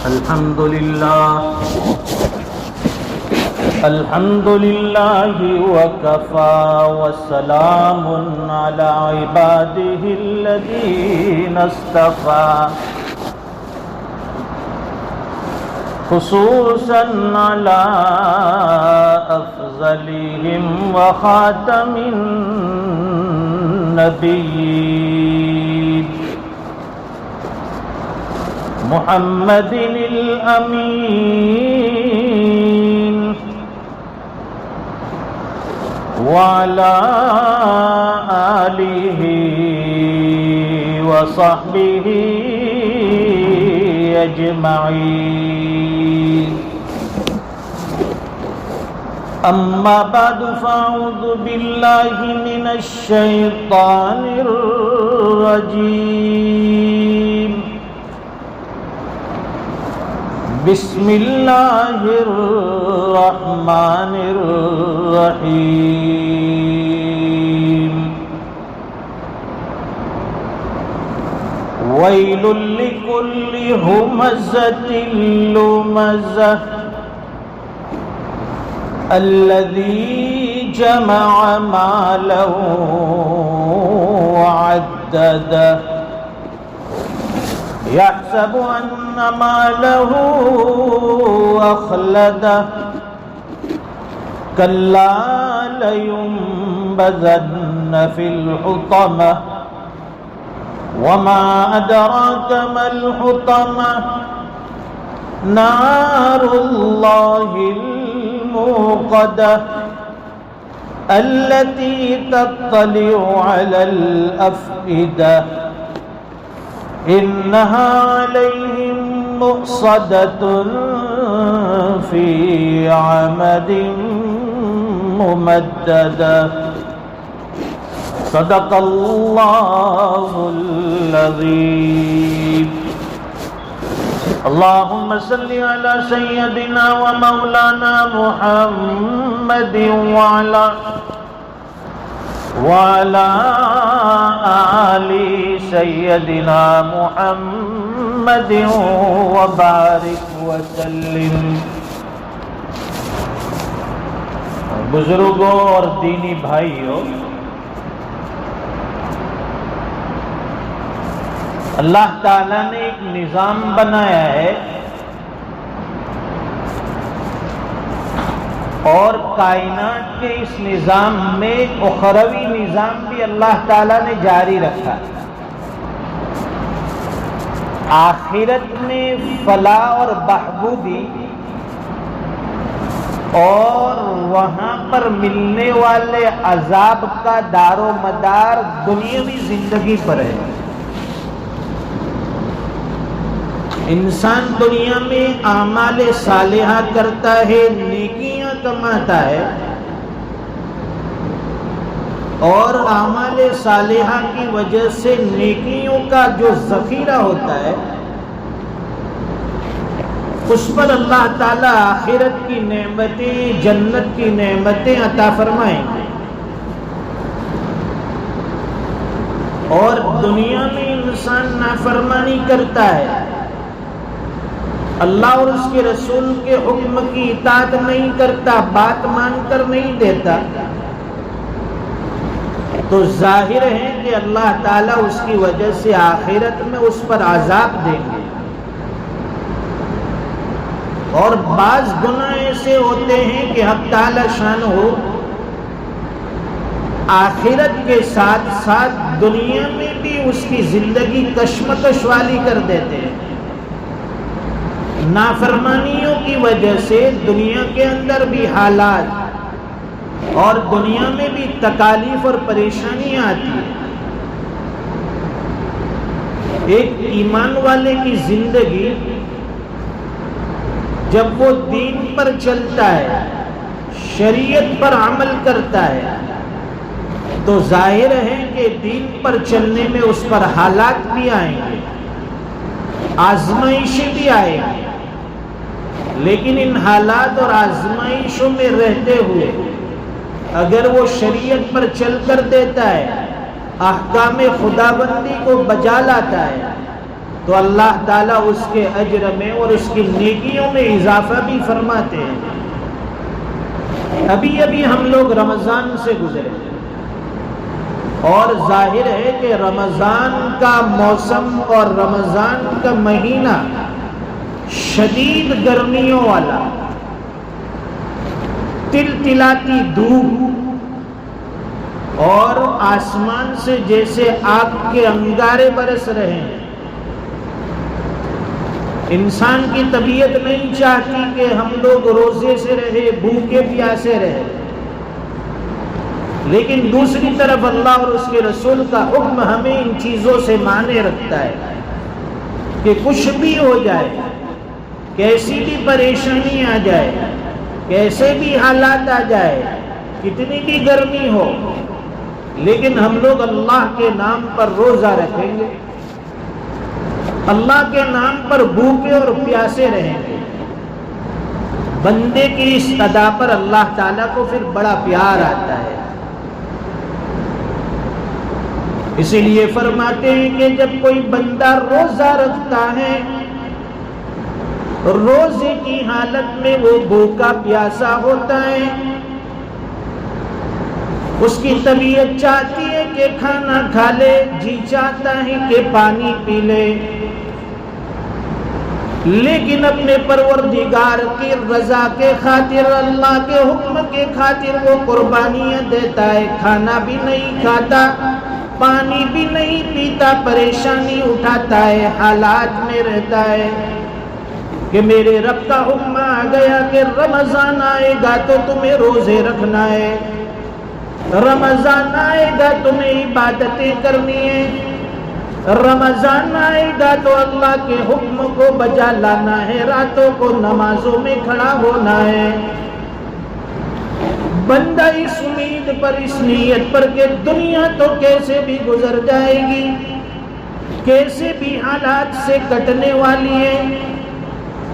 الحمد لله وكفى وسلام على عباده الذين اصطفى خصوصا على أفضلهم وخاتم النبيين محمد الأمين وعلى آله وصحبه أجمعين أما بعد فأعوذ بالله من الشيطان الرجيم بسم الله الرحمن الرحيم ويل لكل همزة لمزة الذي جمع ماله وعدده يحسب أن ماله أخلده كلا لينبذن في الحطمة وما أدراك ما الحطمة نار الله الموقدة التي تطلع على الأفئدة إنها عليهم مؤصدة في عمد ممددة صدق الله العظيم اللهم صل على سيدنا ومولانا محمد وعلى آل سيدنا محمد وبارك وسلم. بزرگوں اور دینی بھائیوں، اللہ تعالیٰ نے ایک نظام بنایا ہے اور کائنات کے اس نظام میں ایک اخروی نظام بھی اللہ تعالیٰ نے جاری رکھا. آخرت میں فلاح اور بہبودی اور وہاں پر ملنے والے عذاب کا دار و مدار دنیاوی زندگی پر ہے. انسان دنیا میں اعمال صالحہ کرتا ہے، نیکیاں کماتا ہے، اور اعمال صالحہ کی وجہ سے نیکیوں کا جو ذخیرہ ہوتا ہے اس پر اللہ تعالیٰ آخرت کی نعمتیں، جنت کی نعمتیں عطا فرمائیں گے. اور دنیا میں انسان نافرمانی کرتا ہے، اللہ اور اس کے رسول کے حکم کی اطاعت نہیں کرتا، بات مان کر نہیں دیتا، تو ظاہر ہے کہ اللہ تعالیٰ اس کی وجہ سے آخرت میں اس پر عذاب دیں گے. اور بعض گناہ ایسے ہوتے ہیں کہ حق تعالیٰ شانہ آخرت کے ساتھ ساتھ دنیا میں بھی اس کی زندگی کشمکش والی کر دیتے ہیں. نافرمانیوں کی وجہ سے دنیا کے اندر بھی حالات اور دنیا میں بھی تکالیف اور پریشانیاں آتی ہیں. ایک ایمان والے کی زندگی جب وہ دین پر چلتا ہے، شریعت پر عمل کرتا ہے، تو ظاہر ہے کہ دین پر چلنے میں اس پر حالات بھی آئیں گے، آزمائشیں بھی آئیں گی. لیکن ان حالات اور آزمائشوں میں رہتے ہوئے اگر وہ شریعت پر چل کر دیتا ہے، احکام خداوندی کو بجا لاتا ہے، تو اللہ تعالیٰ اس کے اجر میں اور اس کی نیکیوں میں اضافہ بھی فرماتے ہیں۔ ابھی ابھی ہم لوگ رمضان سے گزرے اور ظاہر ہے کہ رمضان کا موسم اور رمضان کا مہینہ شدید گرمیوں والا، تلتلاتی دھوپ اور آسمان سے جیسے آگ کے انگارے برس رہے ہیں۔ انسان کی طبیعت نہیں چاہتی کہ ہم لوگ روزے سے رہے، بھوکے پیاسے رہے، لیکن دوسری طرف اللہ اور اس کے رسول کا حکم ہمیں ان چیزوں سے مانے رکھتا ہے کہ کچھ بھی ہو جائے، کیسی بھی پریشانی آ جائے، کیسے بھی حالات آ جائے، کتنی بھی گرمی ہو، لیکن ہم لوگ اللہ کے نام پر روزہ رکھیں گے، اللہ کے نام پر بھوکے اور پیاسے رہیں گے۔ بندے کی اس ادا پر اللہ تعالیٰ کو پھر بڑا پیار آتا ہے۔ اسی لیے فرماتے ہیں کہ جب کوئی بندہ روزہ رکھتا ہے، روزے کی حالت میں وہ بھوکا پیاسا ہوتا ہے، اس کی طبیعت چاہتی ہے کہ کھانا کھا لے، جی چاہتا ہے کہ پانی پی لے، لیکن اپنے پروردگار کی رضا کے خاطر، اللہ کے حکم کے خاطر وہ قربانیاں دیتا ہے، کھانا بھی نہیں کھاتا، پانی بھی نہیں پیتا، پریشانی اٹھاتا ہے، حالات میں رہتا ہے کہ میرے رب کا حکم آ گیا کہ رمضان آئے گا تو تمہیں روزے رکھنا ہے، رمضان آئے گا تمہیں عبادتیں کرنی ہے، رمضان آئے گا تو اللہ کے حکم کو بجا لانا ہے، راتوں کو نمازوں میں کھڑا ہونا ہے۔ بندہ اس امید پر، اس نیت پر کہ دنیا تو کیسے بھی گزر جائے گی، کیسے بھی حالات سے کٹنے والی ہے،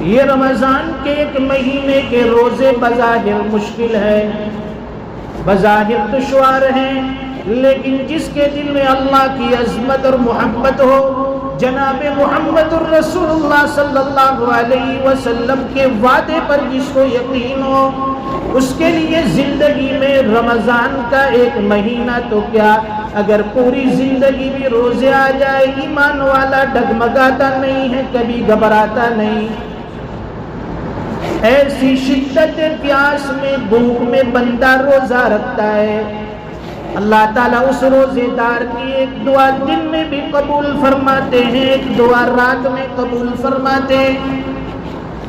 یہ رمضان کے ایک مہینے کے روزے بظاہر مشکل ہے، بظاہر دشوار ہیں، لیکن جس کے دل میں اللہ کی عظمت اور محبت ہو، جناب محمد الرسول اللہ صلی اللہ علیہ وسلم کے وعدے پر جس کو یقین ہو، اس کے لیے زندگی میں رمضان کا ایک مہینہ تو کیا، اگر پوری زندگی بھی روزے آ جائے، ایمان والا ڈگمگاتا نہیں ہے، کبھی گھبراتا نہیں۔ ایسی شدت پیاس میں، بھوک میں بندہ روزہ رکھتا ہے، اللہ تعالیٰ اس روزے دار کی ایک دعا دن میں بھی قبول فرماتے ہیں، ایک دعا رات میں قبول فرماتے ہیں۔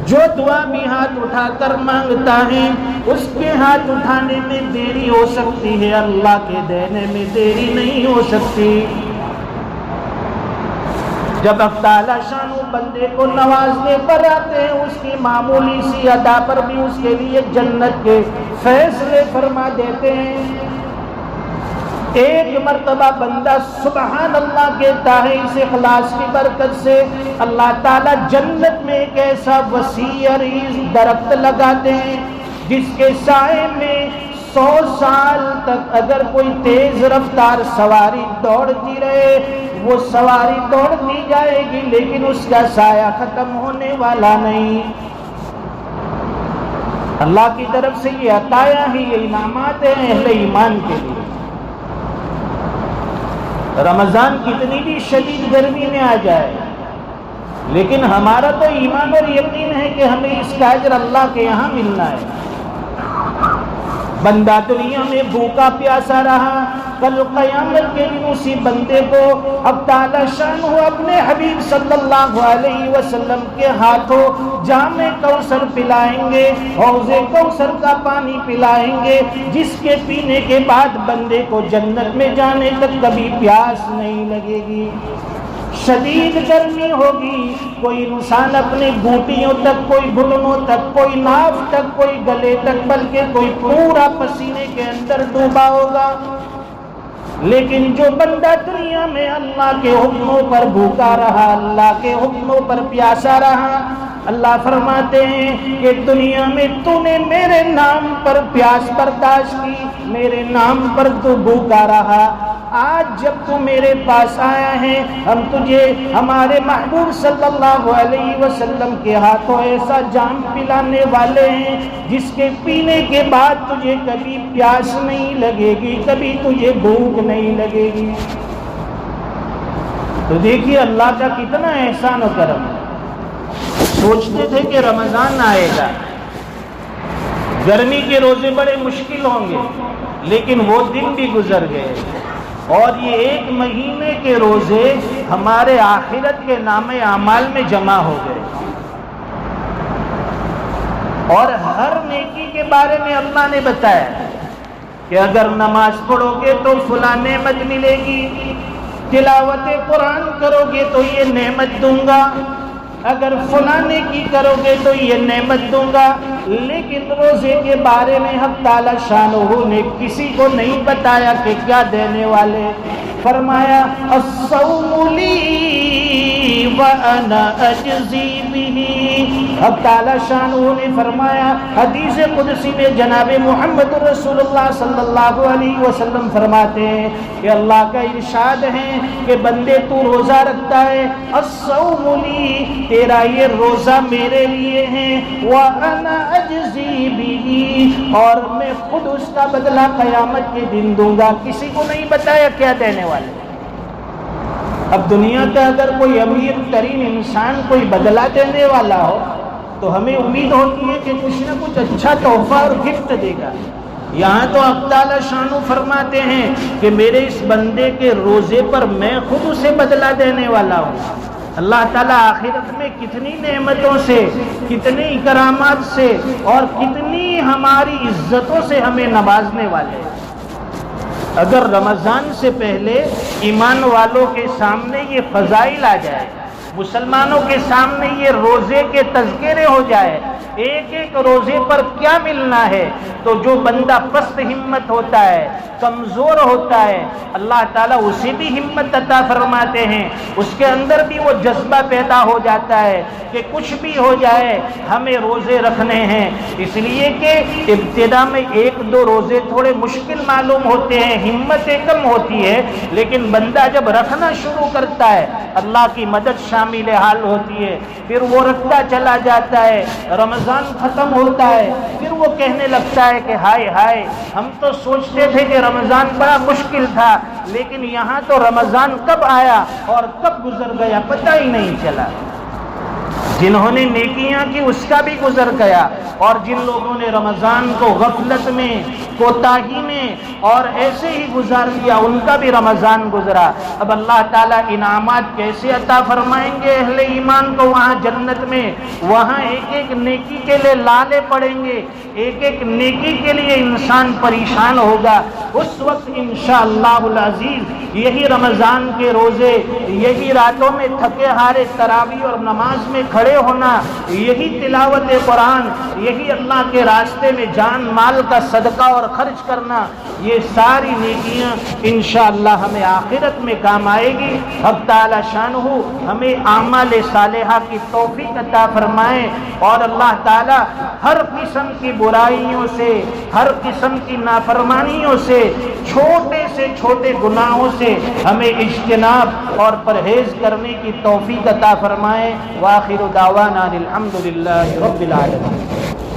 جو دعا بھی ہاتھ اٹھا کر مانگتا ہے، اس کے ہاتھ اٹھانے میں دیری ہو سکتی ہے، اللہ کے دینے میں دیری نہیں ہو سکتی۔ جب اب تعالیٰ شان بندے کو نوازنے پر آتے ہیں، اس کی معمولی سی ادا پر بھی اس کے لیے جنت کے فیصلے فرما دیتے ہیں۔ ایک مرتبہ بندہ سبحان اللہ کہتا ہے، اس اخلاص کی برکت سے اللہ تعالیٰ جنت میں ایک ایسا وسیع عریض درخت لگاتے ہیں جس کے سائے میں 100 سال تک اگر کوئی تیز رفتار سواری دوڑتی رہے، وہ سواری دوڑتی جائے گی لیکن اس کا سایہ ختم ہونے والا نہیں۔ اللہ کی طرف سے یہ عطایا ہی، یہ انعامات ہیں اہل ایمان کے لیے۔ رمضان کتنی بھی شدید گرمی میں آ جائے، لیکن ہمارا تو ایمان اور یقین ہے کہ ہمیں اس کا اجر اللہ کے یہاں ملنا ہے۔ بندہ دنیا میں بھوکا پیاسا رہا، کل قیامت کے دن اسی بندے کو اب تعالی شان ہو اپنے حبیب صلی اللہ علیہ وسلم کے ہاتھوں جام کوثر پلائیں گے، حوض کوثر کا پانی پلائیں گے، جس کے پینے کے بعد بندے کو جنت میں جانے تک کبھی پیاس نہیں لگے گی۔ شدید گرمی ہوگی، کوئی انسان اپنی گھٹنوں تک، کوئی گھٹنوں تک، کوئی ناف تک، کوئی گلے تک، بلکہ کوئی پورا پسینے کے اندر ڈوبا ہوگا۔ لیکن جو بندہ دنیا میں اللہ کے حکموں پر بھوکا رہا، اللہ کے حکموں پر پیاسا رہا، اللہ فرماتے ہیں کہ دنیا میں تو نے میرے نام پر پیاس برداشت کی، میرے نام پر تو بھوکا رہا، آج جب تو میرے پاس آیا ہے ہم تجھے ہمارے محبوب صلی اللہ علیہ وسلم کے ہاتھوں ایسا جام پلانے والے ہیں جس کے پینے کے بعد تجھے کبھی پیاس نہیں لگے گی، کبھی تجھے بھوک نہیں لگے گی۔ تو دیکھیے اللہ کا کتنا احسان و کرم ہے۔ سوچتے تھے کہ رمضان آئے گا، گرمی کے روزے بڑے مشکل ہوں گے، لیکن وہ دن بھی گزر گئے اور یہ 1 مہینے کے روزے ہمارے آخرت کے نام اعمال میں جمع ہو گئے۔ اور ہر نیکی کے بارے میں اللہ نے بتایا کہ اگر نماز پڑھو گے تو فلاں نعمت ملے گی، تلاوت قرآن کرو گے تو یہ نعمت دوں گا، اگر فلاں نیکی کرو گے تو یہ نعمت دوں گا۔ لیکن روزے کے بارے میں حق تعالی شانہ نے کسی کو نہیں بتایا کہ کیا دینے والے۔ فرمایا الصوم لی وانا اجزی بہ۔ حق تعالی شانہ نے فرمایا حدیث قدسی میں جناب محمد رسول اللہ صلی اللہ علیہ وسلم فرماتے ہیں کہ اللہ کا ارشاد ہے کہ بندے تو روزہ رکھتا ہے، الصوم لی، تیرا یہ روزہ میرے لیے ہے، وَأَنَا أَجْزِي بِهِ، اور میں خود اس کا بدلہ قیامت کے دن دوں گا۔ کسی کو نہیں بتایا کیا دینے والے۔ اب دنیا کا اگر کوئی امیر ترین انسان کوئی بدلہ دینے والا ہو تو ہمیں امید ہوتی ہے کہ کچھ نہ کچھ اچھا تحفہ اور گفٹ دے گا۔ یہاں تو حق تعالی شانہ فرماتے ہیں کہ میرے اس بندے کے روزے پر میں خود اسے بدلہ دینے والا ہوں۔ اللہ تعالیٰ آخرت میں کتنی نعمتوں سے، کتنی کرامات سے اور کتنی ہماری عزتوں سے ہمیں نوازنے والے ہیں۔ اگر رمضان سے پہلے ایمان والوں کے سامنے یہ فضائل آ جائے، مسلمانوں کے سامنے یہ روزے کے تذکرے ہو جائے، ایک ایک روزے پر کیا ملنا ہے، تو جو بندہ پست ہمت ہوتا ہے، کمزور ہوتا ہے، اللہ تعالیٰ اسے بھی ہمت عطا فرماتے ہیں، اس کے اندر بھی وہ جذبہ پیدا ہو جاتا ہے کہ کچھ بھی ہو جائے ہمیں روزے رکھنے ہیں۔ اس لیے کہ ابتدا میں 1-2 روزے تھوڑے مشکل معلوم ہوتے ہیں، ہمتیں کم ہوتی ہے، لیکن بندہ جب رکھنا شروع کرتا ہے اللہ کی مدد شامل حال ہوتی ہے، پھر وہ رکھتا چلا جاتا ہے، رمضان ختم ہوتا ہے، پھر وہ کہنے لگتا ہے کہ ہائے ہائے ہم تو سوچتے تھے کہ رمضان بڑا مشکل تھا، لیکن یہاں تو رمضان کب آیا اور کب گزر گیا پتہ ہی نہیں چلا۔ جنہوں نے نیکیاں کی اس کا بھی گزر گیا، اور جن لوگوں نے رمضان کو غفلت میں، کوتاہی میں اور ایسے ہی گزار دیا ان کا بھی رمضان گزرا۔ اب اللہ تعالیٰ انعامات کیسے عطا فرمائیں گے اہل ایمان کو وہاں جنت میں؟ وہاں ایک ایک نیکی کے لیے لالے پڑیں گے، ایک ایک نیکی کے لیے انسان پریشان ہوگا۔ اس وقت انشاءاللہ العزیز یہی رمضان کے روزے، یہی راتوں میں تھکے ہارے تراویح اور نماز میں کھڑے ہونا، یہی تلاوت قرآن، یہی اللہ کے راستے میں جان مال کا صدقہ اور خرچ کرنا، یہ ساری نیکیاں انشاءاللہ ہمیں آخرت میں کام آئے گی۔ حق تعالی شانہ ہمیں اعمال صالحہ کی توفیق عطا فرمائے، اور اللہ تعالی ہر قسم کی برائیوں سے، ہر قسم کی نافرمانیوں سے، چھوٹے سے چھوٹے گناہوں سے ہمیں اجتناب اور پرہیز کرنے کی توفیق عطا فرمائے۔ وآخر دعوانا الحمدللہ رب العالمین۔